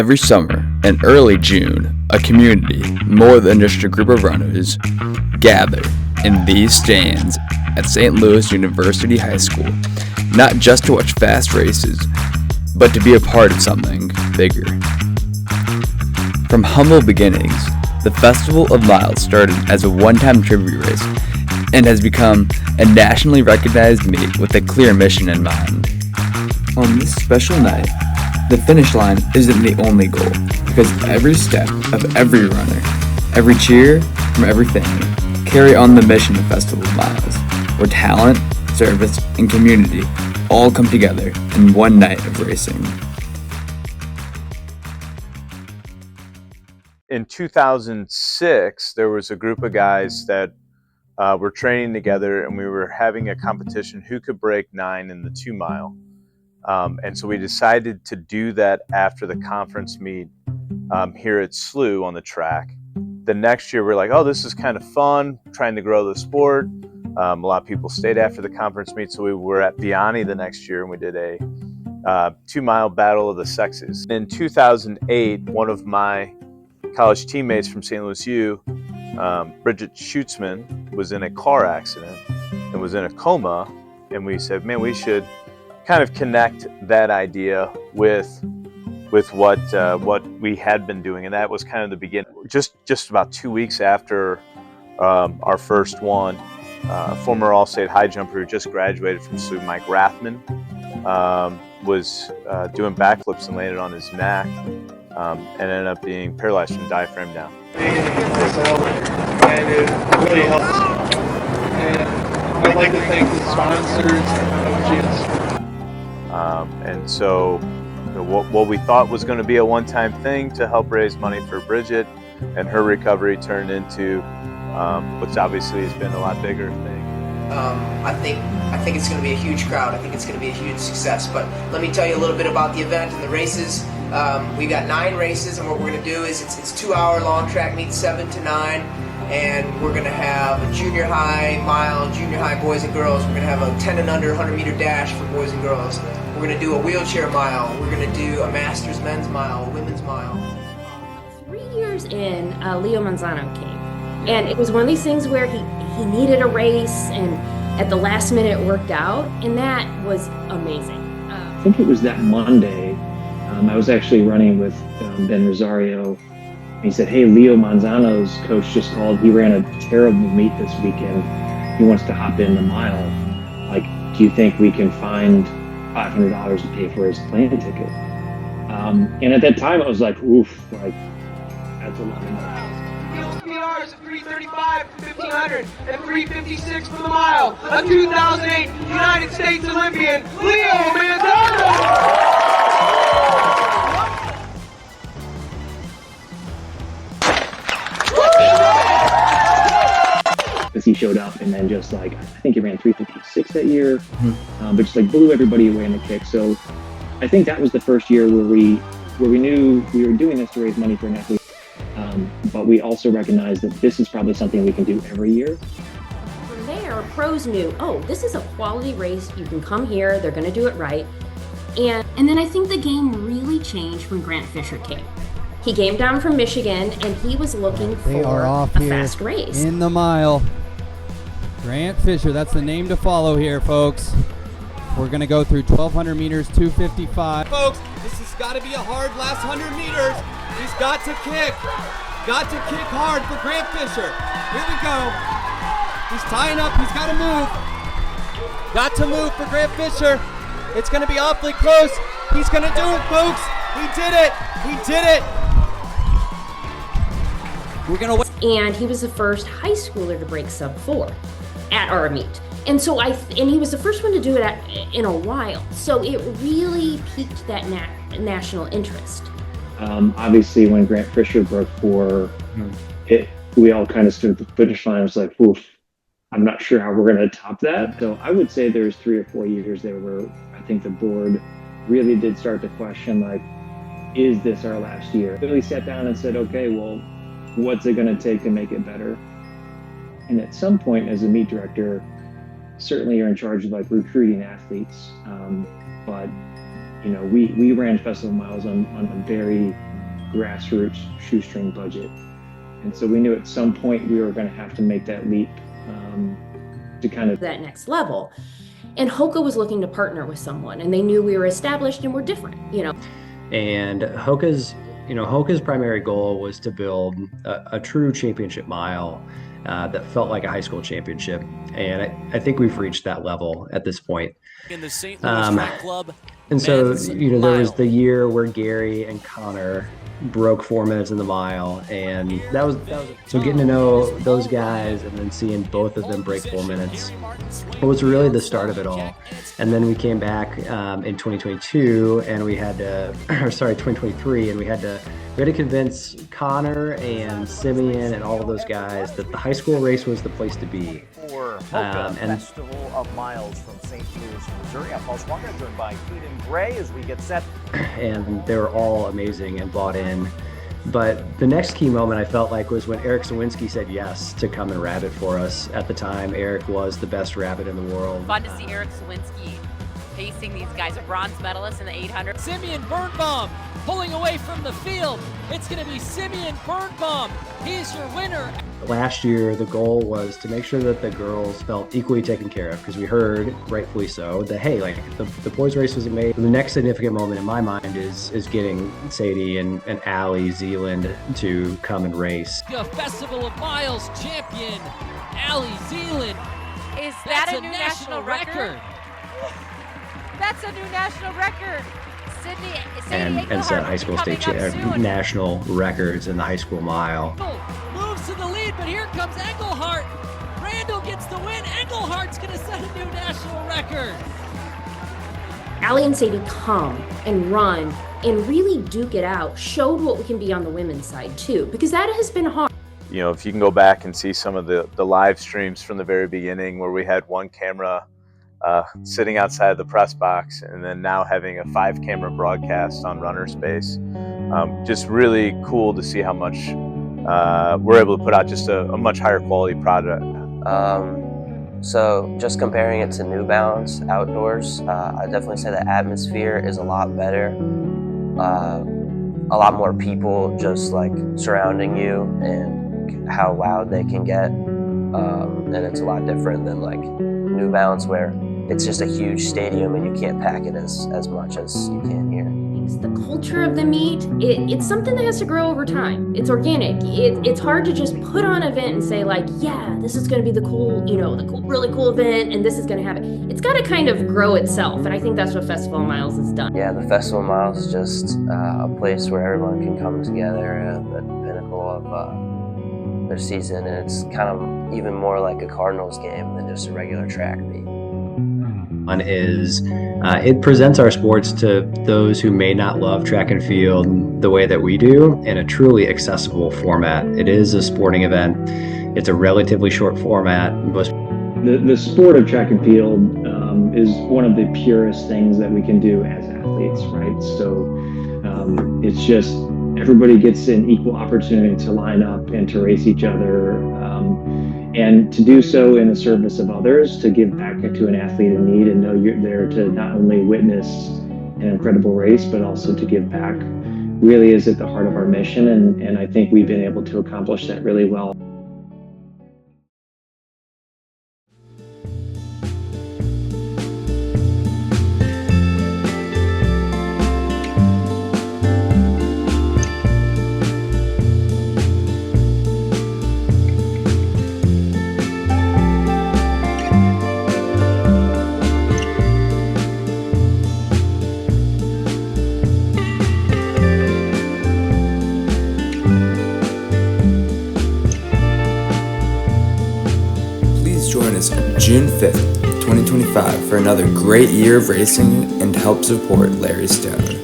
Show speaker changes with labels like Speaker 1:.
Speaker 1: Every summer in early June, a community, more than just a group of runners, gather in these stands at St. Louis University High School, not just to watch fast races, but to be a part of something bigger. From humble beginnings, the Festival of Miles started as a one-time tribute race and has become a nationally recognized meet with a clear mission in mind. On this special night, the finish line isn't the only goal, because every step of every runner, every cheer from every family, carry on the mission of Festival of Miles, where talent, service, and community all come together in one night of racing.
Speaker 2: In 2006, there was a group of guys that were training together, and we were having a competition who could break 9 in the 2 mile. And so we decided to do that after the conference meet here at SLUH on the track. The next year, we're like, oh, this is kind of fun, trying to grow the sport. A lot of people stayed after the conference meet, so we were at Vianney the next year, and we did a 2 mile battle of the sexes. In 2008, one of my college teammates from St. Louis U, Bridget Schutzman, was in a car accident and was in a coma, and we said, man, we should kind of connect that idea with what we had been doing, and that was kind of the beginning. Just about 2 weeks after our first one, former All-State high jumper who just graduated from SLUH, Mike Rathman, was doing backflips and landed on his neck and ended up being paralyzed from diaphragm down.
Speaker 3: And it really helps. And I'd like to thank the sponsors and coaches.
Speaker 2: And so what we thought was going to be a one-time thing to help raise money for Bridget and her recovery turned into what's obviously has been a lot bigger thing.
Speaker 4: I think it's going to be a huge crowd. I think it's going to be a huge success. But let me tell you a little bit about the event and the races. We've got 9 races, and what we're going to do is it's 2-hour long track meet, 7 to 9. And we're going to have a junior high mile, junior high boys and girls. We're going to have a 10 and under 100 meter dash for boys and girls. We're going to do a wheelchair mile. We're going to do a masters men's mile, a women's mile.
Speaker 5: 3 years in, Leo Manzano came. And it was one of these things where he needed a race, and at the last minute it worked out, and that was amazing.
Speaker 6: I think it was that Monday. I was actually running with Ben Rosario. He said, hey, Leo Manzano's coach just called. He ran a terrible meet this weekend. He wants to hop in the mile. Like, do you think we can find $500 to pay for his plane ticket? And at that time, I was like, oof, like, that's a lot of money.
Speaker 3: PRs at 3:35 for 1,500 and 3:56 for the mile. A 2008 United States Olympian, Leo Manzano!
Speaker 6: Because he showed up and then just like, I think he ran 3:56 that year, but just like blew everybody away in the kick. So I think that was the first year where we knew we were doing this to raise money for an athlete, but we also recognized that this is probably something we can do every year.
Speaker 5: From there, pros knew, oh, this is a quality race. You can come here. They're going to do it right. And then I think the game really changed when Grant Fisher came. He came down from Michigan, and he was looking for a fast race.
Speaker 7: In the mile. Grant Fisher, that's the name to follow here, folks. We're going to go through 1,200 meters, 2:55. Folks, this has got to be a hard last 100 meters. He's got to kick. Got to kick hard for Grant Fisher. Here we go. He's tying up. He's got to move. Got to move for Grant Fisher. It's going to be awfully close. He's going to do it, folks. He did it. He did it. We're going to wait.
Speaker 5: And he was the first high schooler to break sub 4 at our meet. And so and he was the first one to do it in a while. So it really piqued that national interest.
Speaker 6: Obviously, when Grant Fisher broke 4, we all kind of stood at the finish line. I was like, oof, I'm not sure how we're going to top that. So I would say there's 3 or 4 years there where I think the board really did start to question, like, is this our last year? Really sat down and said, okay, well, what's it going to take to make it better? And at some point, as a meet director, certainly you're in charge of like recruiting athletes, but you know, we ran Festival Miles on a very grassroots shoestring budget. And so we knew at some point we were going to have to make that leap to kind of
Speaker 5: that next level. And HOKA was looking to partner with someone, and they knew we were established and we're different, you know.
Speaker 8: And HOKA's primary goal was to build a true championship mile that felt like a high school championship. And I think we've reached that level at this point. In the St. Louis Track Club. And so, there was the year where Gary and Connor broke 4 minutes in the mile, and that was so getting to know those guys and then seeing both of them break 4 minutes was really the start of it all. And then we came back in 2022 and we had to 2023, and we had to convince Connor and Simeon and all of those guys that the high school race was the place to be.
Speaker 9: HOKA Festival of Miles from St. Louis, Missouri. I'm Paul Swanga, joined by Eden Gray as we get set.
Speaker 8: And they were all amazing and bought in. But the next key moment I felt like was when Eric Sawinski said yes to come and rabbit for us. At the time, Eric was the best rabbit in the world.
Speaker 10: Fun to see Eric Sawinski pacing these guys, a bronze medalist in the 800.
Speaker 11: Simeon Birnbaum pulling away from the field. It's going to be Simeon Birnbaum. He's your winner.
Speaker 8: Last year, the goal was to make sure that the girls felt equally taken care of, because we heard, rightfully so, that, hey, like the boys' race was amazing. The next significant moment in my mind is getting Sadie and Allie Zealand to come and race.
Speaker 11: The Festival of Miles champion, Allie Zealand.
Speaker 10: Is that a new national record? That's a new national record.
Speaker 8: And set high school state national records in the high school mile.
Speaker 11: Moves to the lead, but here comes Engelhart. Randall gets the win. Engelhart's going to set a new national record.
Speaker 5: Allie and Sadie come and run and really duke it out, showed what we can be on the women's side too, because that has been hard.
Speaker 2: You know, if you can go back and see some of the live streams from the very beginning where we had one camera sitting outside the press box, and then now having a 5-camera broadcast on Runner Space. Just really cool to see how much we're able to put out just a much higher quality product.
Speaker 12: So just comparing it to New Balance outdoors, I definitely say the atmosphere is a lot better. A lot more people just like surrounding you and how loud they can get. And it's a lot different than like New Balance, where it's just a huge stadium and you can't pack it as much as you can here.
Speaker 5: The culture of the meet, it's something that has to grow over time. It's organic. It's hard to just put on an event and say like, yeah, this is going to be the cool, really cool event, and this is going to happen. It's got to kind of grow itself, and I think that's what Festival of Miles has done.
Speaker 12: Yeah, the Festival of Miles is just a place where everyone can come together at the pinnacle of their season, and it's kind of even more like a Cardinals game than just a regular track meet.
Speaker 8: One is it presents our sports to those who may not love track and field the way that we do in a truly accessible format. It is a sporting event. It's a relatively short format.
Speaker 6: The sport of track and field is one of the purest things that we can do as athletes, right? So it's just everybody gets an equal opportunity to line up and to race each other. And to do so in the service of others, to give back to an athlete in need and know you're there to not only witness an incredible race, but also to give back, really is at the heart of our mission. And I think we've been able to accomplish that really well.
Speaker 1: Join us June 5th, 2025 for another great year of racing and help support Larry Stone.